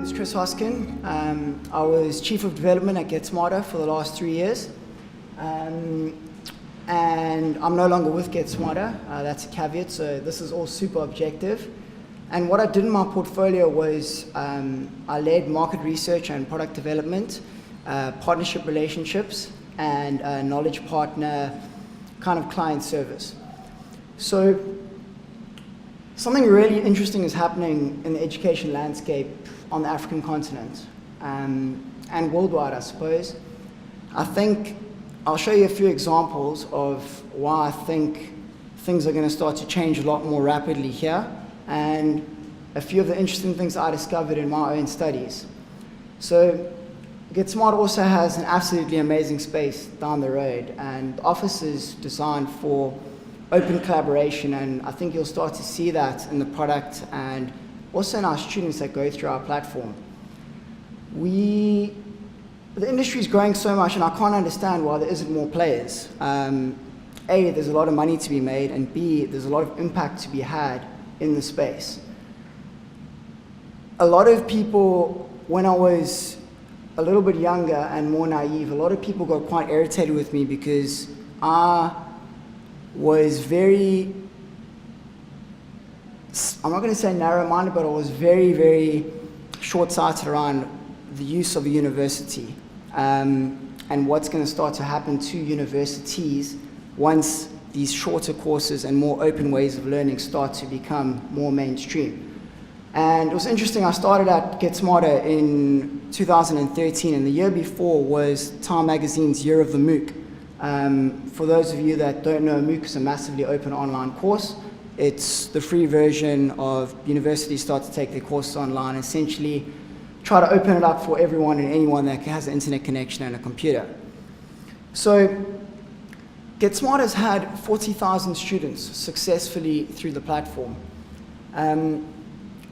is Chris Hosken. I was Chief of Development at GetSmarter for the last 3 years. And I'm no longer with GetSmarter. That's a caveat, so this is all super objective. And what I did in my portfolio was I led market research and product development, partnership relationships, and knowledge partner kind of client service. So something really interesting is happening in the education landscape on the African continent and worldwide, I suppose. I think I'll show you a few examples of why I think things are going to start to change a lot more rapidly here, and a few of the interesting things I discovered in my own studies. So GetSmarter also has an absolutely amazing space down the road, and the office is designed for open collaboration, and I think you'll start to see that in the product and also in our students that go through our platform. The industry is growing so much, and I can't understand why there isn't more players. A, there's a lot of money to be made, and B, there's a lot of impact to be had in the space. A lot of people, when I was a little bit younger and more naive, a lot of people got quite irritated with me because I was very, I'm not going to say narrow-minded, but I was very, very short-sighted around the use of a university and what's going to start to happen to universities once these shorter courses and more open ways of learning start to become more mainstream. And it was interesting, I started at GetSmarter in 2013, and the year before was Time Magazine's Year of the MOOC. For those of you that don't know, MOOC is a massively open online course. It's the free version of universities start to take their courses online, essentially try to open it up for everyone and anyone that has an internet connection and a computer. So GetSmarter's had 40,000 students successfully through the platform.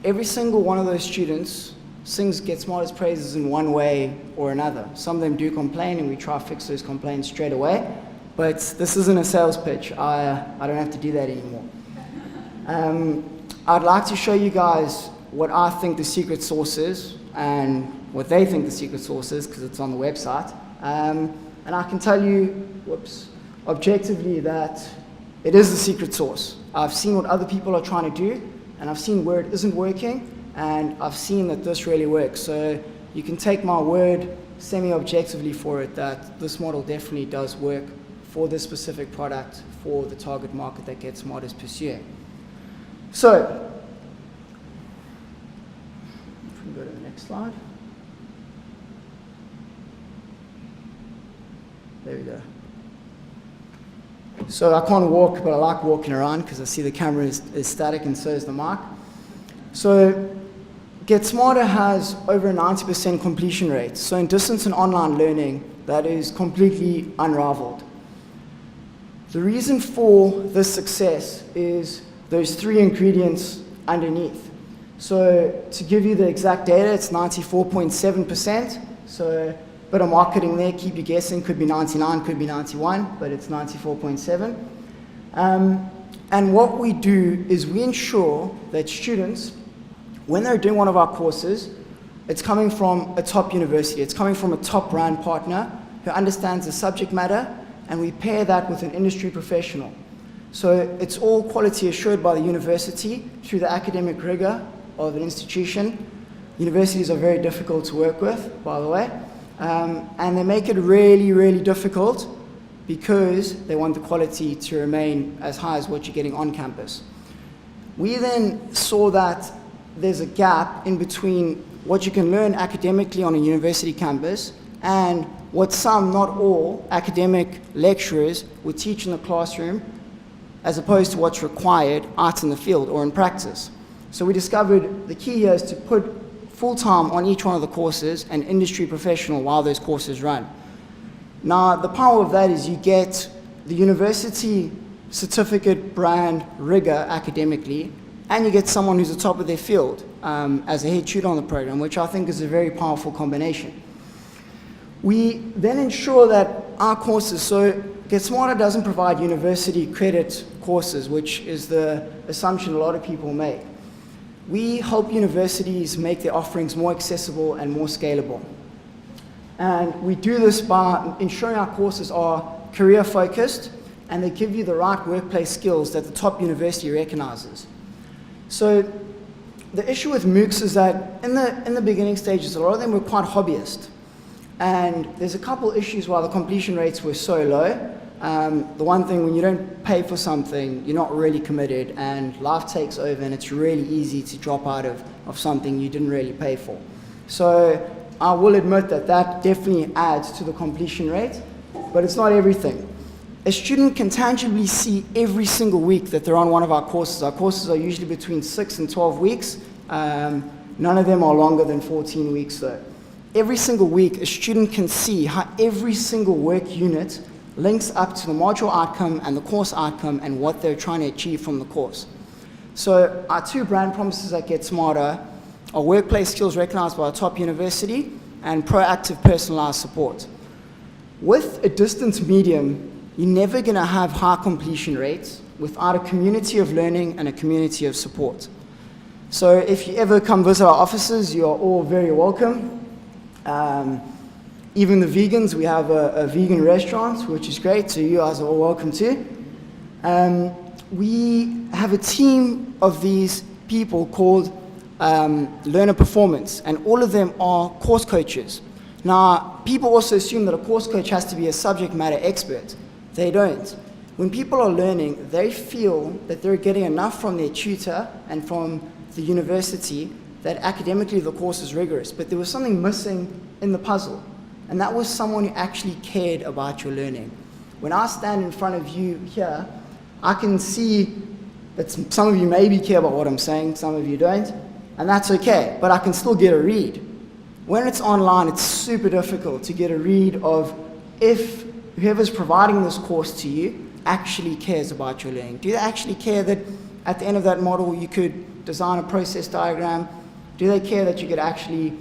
Every single one of those students sings GetSmarter's praises in one way or another. Some of them do complain, and we try to fix those complaints straight away. But this isn't a sales pitch. I don't have to do that anymore. I'd like to show you guys what I think the secret sauce is and what they think the secret sauce is, because it's on the website. And I can tell you, objectively, that it is the secret sauce. I've seen what other people are trying to do, and I've seen where it isn't working, and I've seen that this really works. So you can take my word semi-objectively for it that this model definitely does work for this specific product for the target market that GetSmarter is pursuing. So, if we go to the next slide. There we go. So I can't walk, but I like walking around because I see the camera is static, and so is the mic. So GetSmarter has over a 90% completion rate. So in distance and online learning, that is completely unrivaled. The reason for this success is those three ingredients underneath. So to give you the exact data, it's 94.7%. So a bit of marketing there, keep you guessing, could be 99, could be 91, but it's 94.7. And what we do is we ensure that students, when they're doing one of our courses, it's coming from a top university, it's coming from a top brand partner who understands the subject matter, and we pair that with an industry professional. So it's all quality assured by the university through the academic rigor of an institution. Universities are very difficult to work with, by the way. And they make it really, really difficult because they want the quality to remain as high as what you're getting on campus. We then saw that there's a gap in between what you can learn academically on a university campus and what some, not all, academic lecturers would teach in the classroom, as opposed to what's required out in the field or in practice. So we discovered the key here is to put full-time on each one of the courses and industry professional while those courses run. Now, the power of that is you get the university certificate brand rigor academically, and you get someone who's the top of their field as a head tutor on the program, which I think is a very powerful combination. We then ensure that our courses, so GetSmarter doesn't provide university credit courses, which is the assumption a lot of people make. we help universities make their offerings more accessible and more scalable. And we do this by ensuring our courses are career-focused and they give you the right workplace skills that the top university recognizes. So the issue with MOOCs is that in the beginning stages, a lot of them were quite hobbyist. And there's a couple issues why the completion rates were so low. The one thing, when you don't pay for something, you're not really committed, and life takes over, and it's really easy to drop out of something you didn't really pay for. So I will admit that that definitely adds to the completion rate, but it's not everything. A student can tangibly see every single week that they're on one of our courses. Our courses are usually between 6 and 12 weeks. None of them are longer than 14 weeks though. Every single week, a student can see how every single work unit links up to the module outcome and the course outcome and what they're trying to achieve from the course. So our 2 brand promises at GetSmarter are workplace skills recognized by a top university and proactive personalized support. With a distance medium, you're never going to have high completion rates without a community of learning and a community of support. So if you ever come visit our offices, you are all very welcome. Even the vegans, we have a vegan restaurant, which is great, so you guys are all welcome too. We have a team of these people called Learner Performance, and all of them are course coaches. Now, people also assume that a course coach has to be a subject matter expert. They don't. When people are learning, they feel that they're getting enough from their tutor and from the university that academically the course is rigorous, but there was something missing in the puzzle, and that was someone who actually cared about your learning. When I stand in front of you here, I can see that some of you maybe care about what I'm saying, some of you don't, and that's okay, but I can still get a read. When it's online, it's super difficult to get a read of if whoever's providing this course to you actually cares about your learning. Do they actually care that at the end of that model you could design a process diagram? Do they care that you could actually,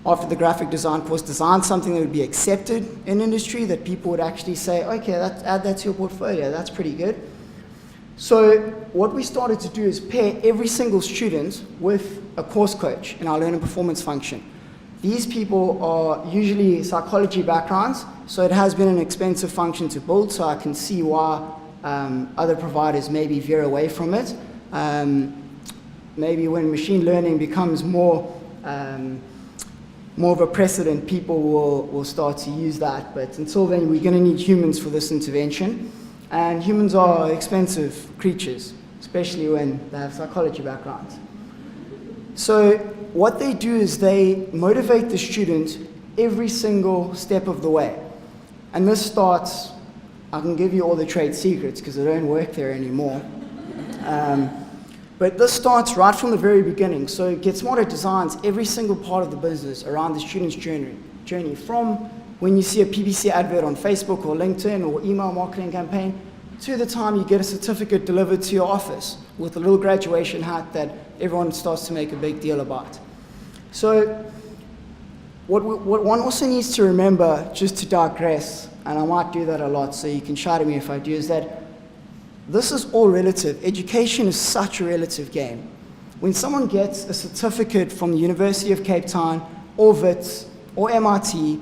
after the graphic design course, design something that would be accepted in industry, that people would actually say, okay, add that to your portfolio, that's pretty good. So what we started to do is pair every single student with a course coach in our learning performance function. These people are usually psychology backgrounds, so it has been an expensive function to build, so I can see why other providers maybe veer away from it. Maybe when machine learning becomes more of a precedent, people will start to use that, but until then we're going to need humans for this intervention, and humans are expensive creatures, especially when they have psychology backgrounds. So what they do is they motivate the student every single step of the way. And this starts, I can give you all the trade secrets because I don't work there anymore. But this starts right from the very beginning. So GetSmarter designs every single part of the business around the student's journey from when you see a PPC advert on Facebook or LinkedIn or email marketing campaign to the time you get a certificate delivered to your office with a little graduation hat that everyone starts to make a big deal about. So what one also needs to remember, just to digress, and I might do that a lot, so you can shout at me if I do, is that this is all relative. Education is such a relative game. When someone gets a certificate from the University of Cape Town, or WITS, or MIT,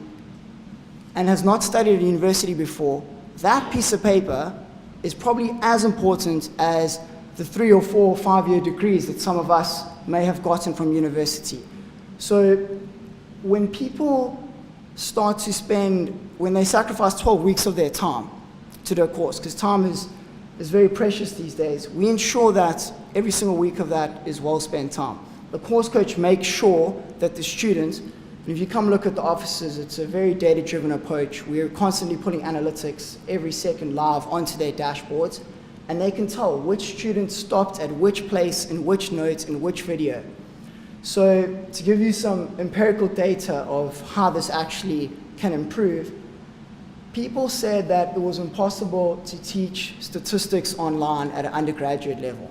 and has not studied at a university before, that piece of paper is probably as important as the 3 or 4 or 5-year degrees that some of us may have gotten from university. So when people start to spend, when they sacrifice 12 weeks of their time to do a course, because time is very precious these days, we ensure that every single week of that is well spent time. The course coach makes sure that the student, and if you come look at the offices, it's a very data-driven approach. We're constantly putting analytics every second live onto their dashboards, and they can tell which student stopped at which place, in which notes, in which video. So to give you some empirical data of how this actually can improve, people said that it was impossible to teach statistics online at an undergraduate level.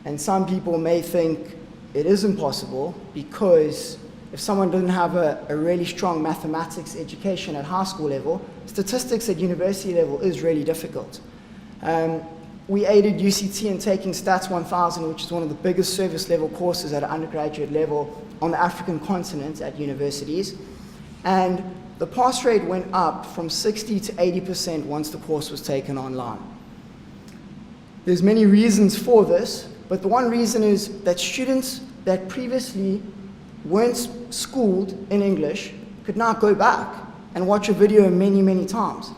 And some people may think it is impossible because if someone doesn't have a really strong mathematics education at high school level, statistics at university level is really difficult. we aided UCT in taking Stats 1000, which is one of the biggest service level courses at an undergraduate level on the African continent at universities. And the pass rate went up from 60 to 80% once the course was taken online. There's many reasons for this, but the one reason is that students that previously weren't schooled in English could now go back and watch a video many, many times.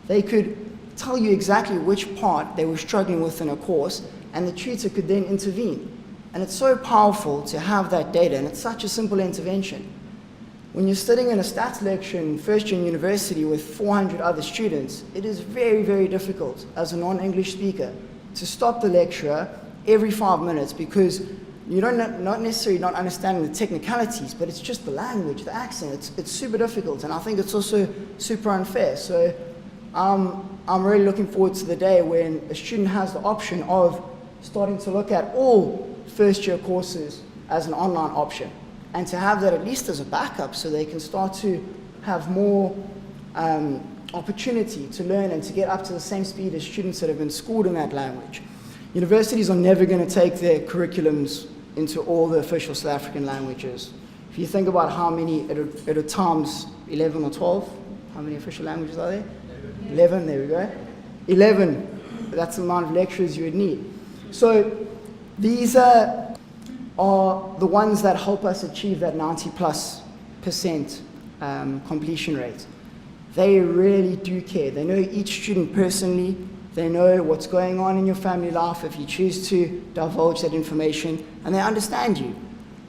They could tell you exactly which part they were struggling with in a course, and the tutor could then intervene. And it's so powerful to have that data, and it's such a simple intervention. When you're sitting in a stats lecture in first year in university with 400 other students, it is very, very difficult as a non-English speaker to stop the lecturer every 5 minutes, because you don't not necessarily not understanding the technicalities, but it's just the language, the accent. It's super difficult, and I think it's also super unfair. So I'm really looking forward to the day when a student has the option of starting to look at all first-year courses as an online option, and to have that at least as a backup so they can start to have more opportunity to learn and to get up to the same speed as students that have been schooled in that language. Universities are never going to take their curriculums into all the official South African languages. If you think about how many, at a times 11 or 12, how many official languages are there? 11, there we go. 11, that's the amount of lecturers you would need. So these are the ones that help us achieve that 90+% completion rate. They really do care. They know each student personally. They know what's going on in your family life if you choose to divulge that information, and they understand you.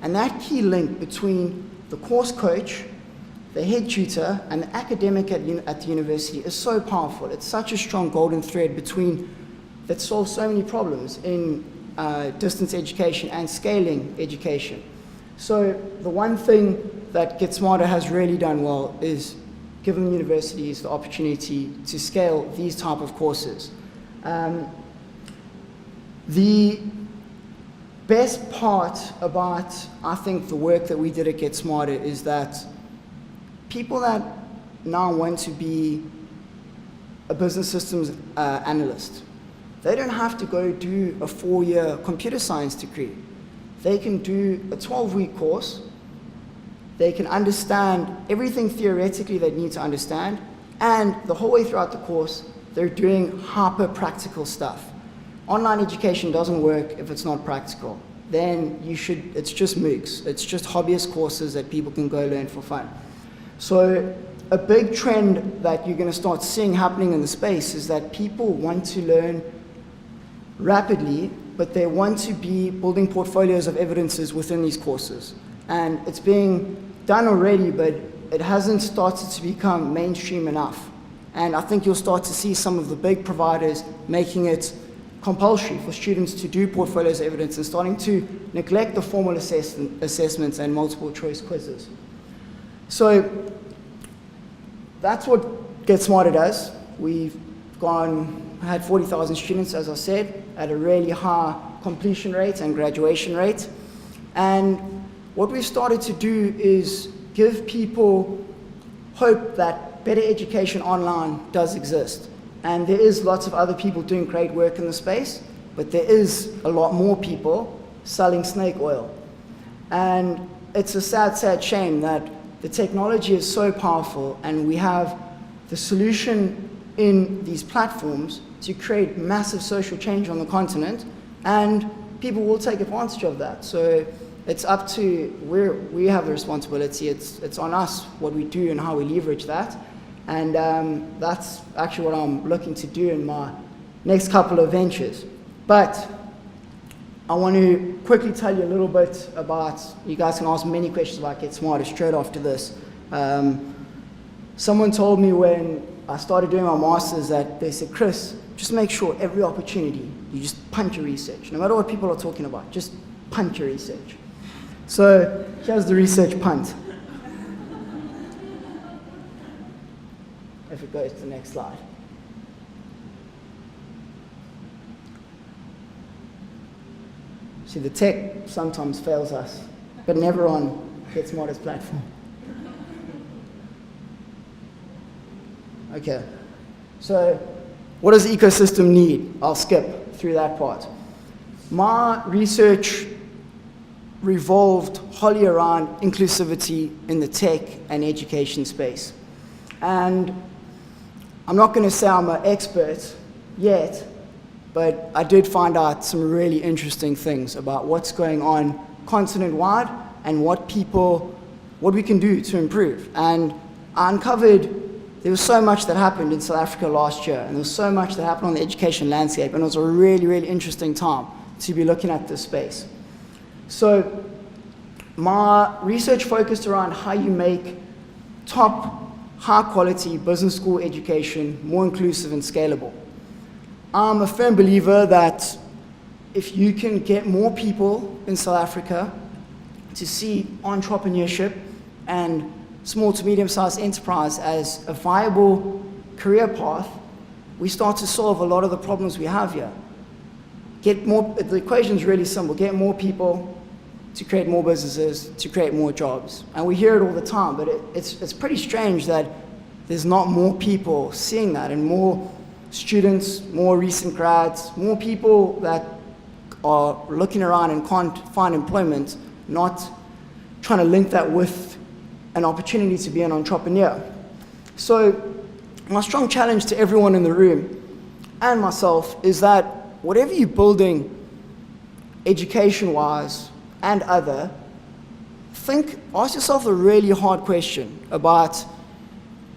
And that key link between the course coach, the head tutor, and the academic at the university is so powerful. It's such a strong golden thread that solves so many problems in distance education and scaling education. So the one thing that GetSmarter has really done well is given universities the opportunity to scale these type of courses. The best part about, I think, the work that we did at GetSmarter is that people that now want to be a business systems analyst, they don't have to go do a 4-year computer science degree. They can do a 12-week course. They can understand everything theoretically they need to understand, and the whole way throughout the course, they're doing hyper-practical stuff. Online education doesn't work if it's not practical. Then it's just MOOCs. It's just hobbyist courses that people can go learn for fun. So a big trend that you're going to start seeing happening in the space is that people want to learn rapidly, but they want to be building portfolios of evidences within these courses. And it's being done already, but it hasn't started to become mainstream enough. And I think you'll start to see some of the big providers making it compulsory for students to do portfolios of evidence and starting to neglect the formal assessments and multiple choice quizzes. So that's what GetSmarter does. We've had 40,000 students, as I said, at a really high completion rate and graduation rate. And what we've started to do is give people hope that better education online does exist. And there is lots of other people doing great work in the space, but there is a lot more people selling snake oil. And it's a sad, sad shame that the technology is so powerful, and we have the solution in these platforms to create massive social change on the continent, and people will take advantage of that. So it's up to, we have the responsibility. It's on us what we do and how we leverage that. And that's actually what I'm looking to do in my next couple of ventures. But I want to quickly tell you a little bit about, you guys can ask many questions about GetSmarter straight after this. Someone told me when I started doing my master's that they said, Chris, just make sure every opportunity, you just punt your research. No matter what people are talking about, just punt your research. So here's the research punt. If it goes to the next slide. See, the tech sometimes fails us, but never on GetSmarter's platform. Okay, so what does the ecosystem need? I'll skip through that part. My research revolved wholly around inclusivity in the tech and education space. And I'm not going to say I'm an expert yet, but I did find out some really interesting things about what's going on continent-wide and what we can do to improve. And I uncovered there was so much that happened in South Africa last year, and there was so much that happened on the education landscape, and it was a really, really interesting time to be looking at this space. So my research focused around how you make top, high-quality business school education more inclusive and scalable. I'm a firm believer that if you can get more people in South Africa to see entrepreneurship and small to medium-sized enterprise as a viable career path, we start to solve a lot of the problems we have here. The equation's really simple. Get more people to create more businesses, to create more jobs. And we hear it all the time, but it's pretty strange that there's not more people seeing that, and more students, more recent grads, more people that are looking around and can't find employment, not trying to link that with an opportunity to be an entrepreneur. So my strong challenge to everyone in the room and myself is that whatever you're building education-wise and other, ask yourself a really hard question about,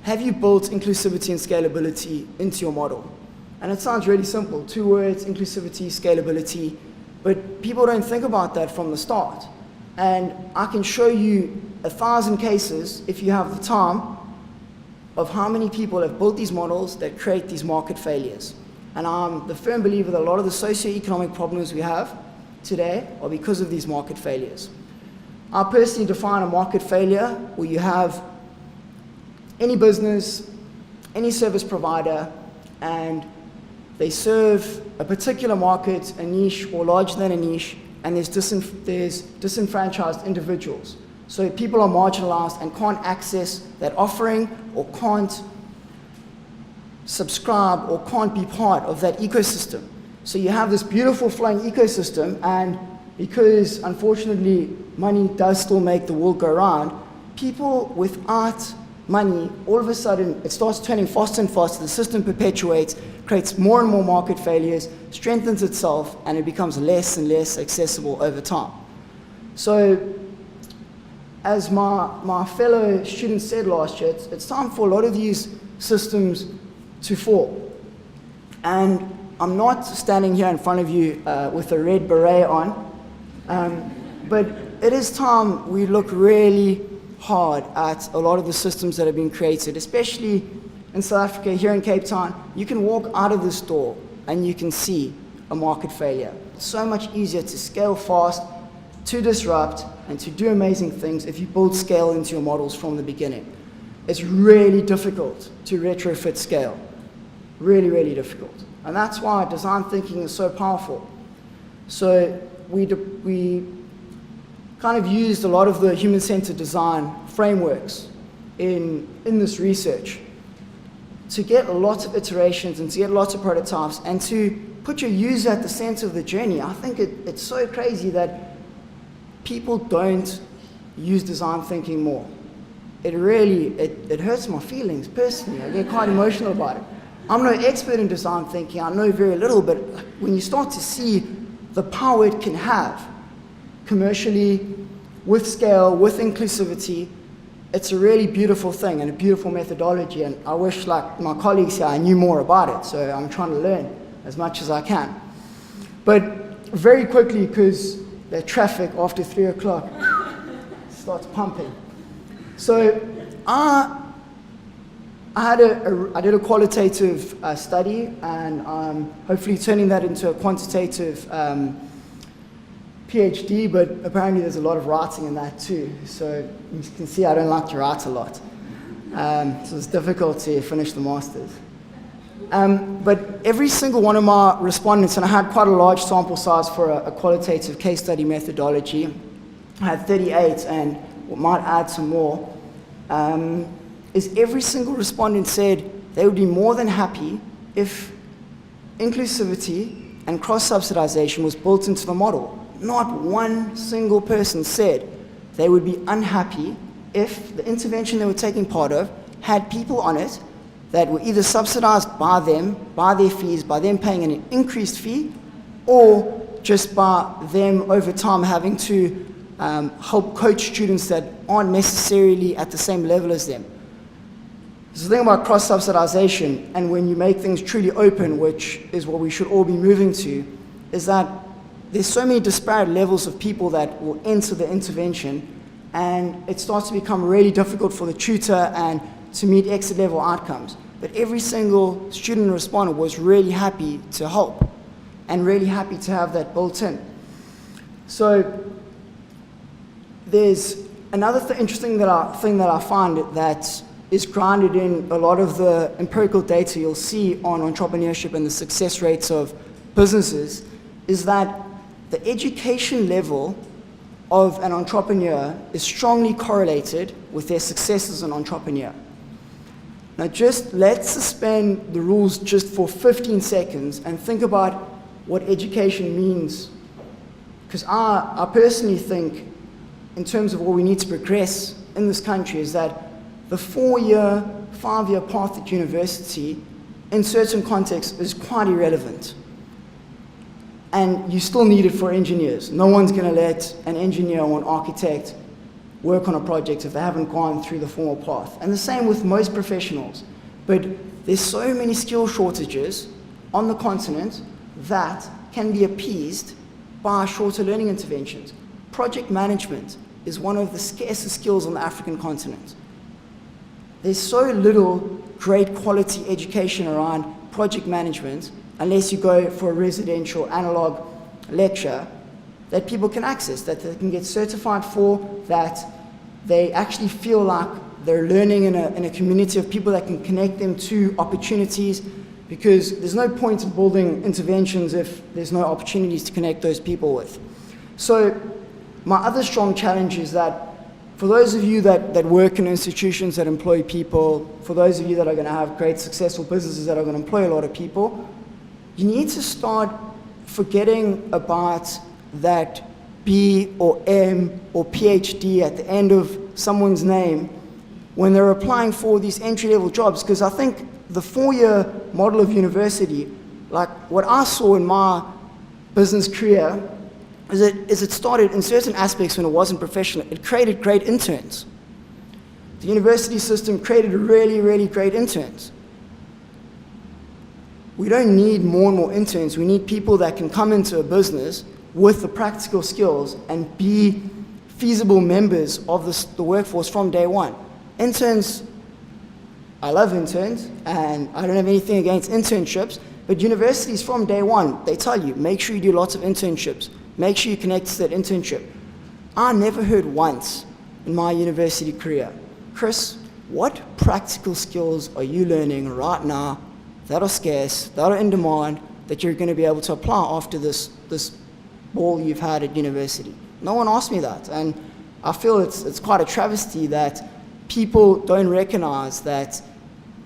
have you built inclusivity and scalability into your model? And it sounds really simple, 2 words, inclusivity, scalability, but people don't think about that from the start. And I can show you 1,000 cases, if you have the time, of how many people have built these models that create these market failures. And I'm the firm believer that a lot of the socioeconomic problems we have today are because of these market failures. I personally define a market failure where you have any business, any service provider, and they serve a particular market, a niche, or larger than a niche, and there's disenfranchised individuals. So people are marginalized and can't access that offering, or can't subscribe, or can't be part of that ecosystem. So you have this beautiful flowing ecosystem, and because unfortunately money does still make the world go round, people without money, all of a sudden it starts turning faster and faster, the system perpetuates, creates more and more market failures, strengthens itself, and it becomes less and less accessible over time. So as my fellow students said last year, it's time for a lot of these systems to fall. And I'm not standing here in front of you with a red beret on, but it is time we look really hard at a lot of the systems that have been created, especially in South Africa, here in Cape Town. You can walk out of this door and you can see a market failure. It's so much easier to scale fast, to disrupt, and to do amazing things if you build scale into your models from the beginning. It's really difficult to retrofit scale. Really, really difficult. And that's why design thinking is so powerful. So we kind of used a lot of the human-centered design frameworks in this research to get lots of iterations and to get lots of prototypes and to put your user at the center of the journey. I think it's so crazy that people don't use design thinking more. It really hurts my feelings personally. I get quite emotional about it. I'm no expert in design thinking. I know very little, but when you start to see the power it can have commercially, with scale, with inclusivity, it's a really beautiful thing and a beautiful methodology. And I wish, like my colleagues here, I knew more about it. So I'm trying to learn as much as I can. But very quickly, because the traffic after 3 o'clock starts pumping. So I did a qualitative study, and hopefully turning that into a quantitative PhD, but apparently there's a lot of writing in that too. So you can see I don't like to write a lot. So it's difficult to finish the master's. But every single one of my respondents, and I had quite a large sample size for a qualitative case study methodology, I had 38 and might add some more, is every single respondent said they would be more than happy if inclusivity and cross-subsidization was built into the model. Not one single person said they would be unhappy if the intervention they were taking part of had people on it that were either subsidized by them, by their fees, by them paying an increased fee, or just by them over time having to help coach students that aren't necessarily at the same level as them. So the thing about cross-subsidization, and when you make things truly open, which is what we should all be moving to, is that there's so many disparate levels of people that will enter the intervention, and it starts to become really difficult for the tutor and to meet exit level outcomes. But every single student respondent was really happy to help and really happy to have that built in. So there's another interesting thing that I find that is grounded in a lot of the empirical data you'll see on entrepreneurship and the success rates of businesses, is that the education level of an entrepreneur is strongly correlated with their success as an entrepreneur. Now just let's suspend the rules just for 15 seconds and think about what education means. Because I personally think, in terms of what we need to progress in this country, is that the 4-year, 5-year path at university, in certain contexts, is quite irrelevant. And you still need it for engineers. No one's going to let an engineer or an architect work on a project if they haven't gone through the formal path. And the same with most professionals. But there's so many skill shortages on the continent that can be appeased by shorter learning interventions. Project management is one of the scarcest skills on the African continent. There's so little great quality education around project management, unless you go for a residential analog lecture, that people can access, that they can get certified for, that they actually feel like they're learning in a community of people that can connect them to opportunities, because there's no point in building interventions if there's no opportunities to connect those people with. So my other strong challenge is that for those of you that work in institutions that employ people, for those of you that are going to have great successful businesses that are going to employ a lot of people, you need to start forgetting about that B or M or PhD at the end of someone's name when they're applying for these entry-level jobs. Because I think the 4-year model of university, like what I saw in my business career, is it started in certain aspects when it wasn't professional. It created great interns. The university system created really, really great interns. We don't need more and more interns. We need people that can come into a business with the practical skills and be feasible members of the workforce from day one. Interns, I love interns, and I don't have anything against internships, but universities from day one, they tell you, make sure you do lots of internships. Make sure you connect to that internship. I never heard once in my university career, Chris, what practical skills are you learning right now that are scarce, that are in demand, that you're going to be able to apply after this ball you've had at university? No one asked me that, and I feel it's quite a travesty that people don't recognize that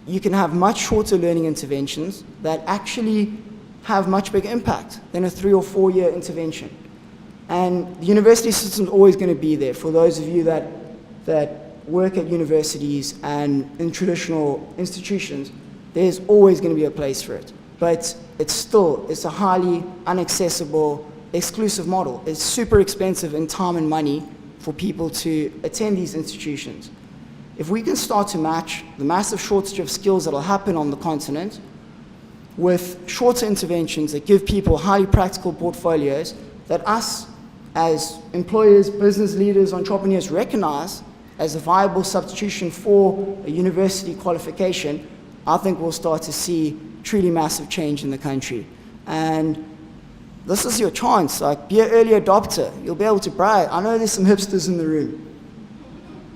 you can have much shorter learning interventions that actually have much bigger impact than a 3 or 4 year intervention. And the university system is always going to be there for those of you that work at universities and in traditional institutions. There's always going to be a place for it. But it's a highly inaccessible, exclusive model. It's super expensive in time and money for people to attend these institutions. If we can start to match the massive shortage of skills that will happen on the continent with shorter interventions that give people highly practical portfolios that us as employers, business leaders, entrepreneurs recognize as a viable substitution for a university qualification, I think we'll start to see truly massive change in the country. And this is your chance. Like, be an early adopter. You'll be able to brag. I know there's some hipsters in the room.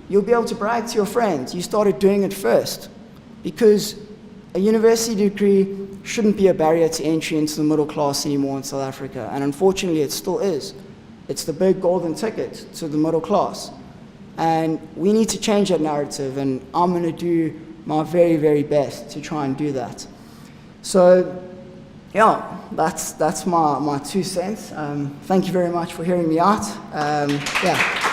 You'll be able to brag to your friends. You started doing it first. Because a university degree shouldn't be a barrier to entry into the middle class anymore in South Africa. And unfortunately, it still is. It's the big golden ticket to the middle class. And we need to change that narrative, and I'm going to do my very, very best to try and do that. So yeah, that's my 2 cents. Thank you very much for hearing me out. Yeah.